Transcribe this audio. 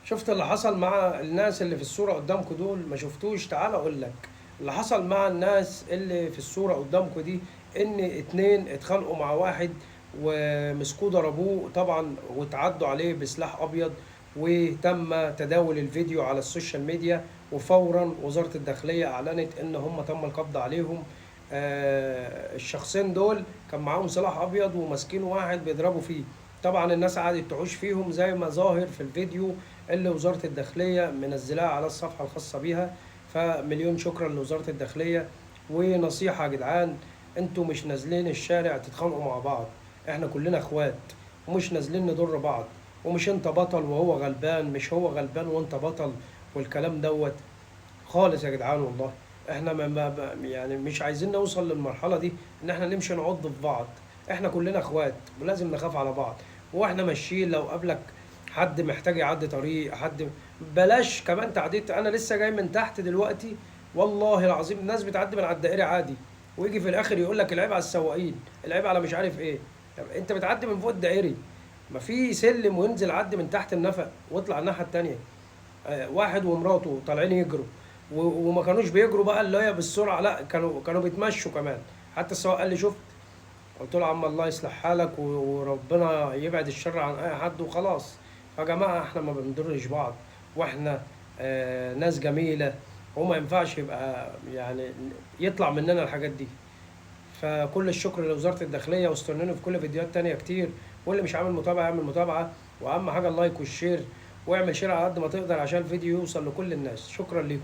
شفت اللي حصل مع الناس اللي في الصورة قدامكم دول؟ ما شفتوش؟ تعال اقول لك اللي حصل مع الناس اللي في الصورة قدامكم دي. ان اتنين اتخانقوا مع واحد ومسكوه ضربوه طبعا واتعدوا عليه بسلاح ابيض، وتم تداول الفيديو على السوشيال ميديا، وفورا وزارة الداخلية اعلنت ان هم تم القبض عليهم. الشخصين دول كان معاهم سلاح ابيض وماسكين واحد بيضربوا فيه. طبعا الناس قعدت تحوش فيهم زي ما ظاهر في الفيديو اللي وزارة الداخلية منزلاه على الصفحة الخاصة بيها. فمليون شكرا لوزارة الداخلية. ونصيحة يا جدعان، انتوا مش نازلين الشارع تتخانقوا مع بعض، احنا كلنا اخوات ومش نازلين نضر بعض. ومش انت بطل وهو غلبان، مش هو غلبان وانت بطل، والكلام دوت خالص يا جدعان والله. احنا يعني مش عايزين نوصل للمرحلة دي ان احنا نمشي نعض في بعض. احنا كلنا اخوات ولازم نخاف على بعض. واحنا ماشيين لو قابلك حد محتاج يعدي طريق، حد بلاش كمان تعديت. انا لسه جاي من تحت دلوقتي، والله العظيم الناس بتعدي من على الدائري عادي، ويجي في الاخر يقول لك العيب على السواقين، العيب على مش عارف ايه. طب انت بتعدي من فوق الدائري، ما في سلم وينزل عدي من تحت النفق واطلع الناحية التانية. واحد ومراته طالعين يجروا، وما كانوش بيجروا بقى اللي هي بالسرعه، لا كانوا بيتمشوا كمان. حتى السواق قال لي شفت، قلت له عم الله يصلح حالك وربنا يبعد الشر عن اي حد وخلاص. يا جماعه احنا ما بنضرش بعض، واحنا ناس جميله، وما ينفعش يبقى يعني يطلع مننا الحاجات دي. فكل الشكر لوزاره الداخليه، واستنوني في كل فيديوهات تانية كتير. واللي مش عامل متابعه يعمل متابعه، واهم حاجه اللايك والشير، واعمل شير على قد ما تقدر عشان الفيديو يوصل لكل الناس. شكرا ليكم.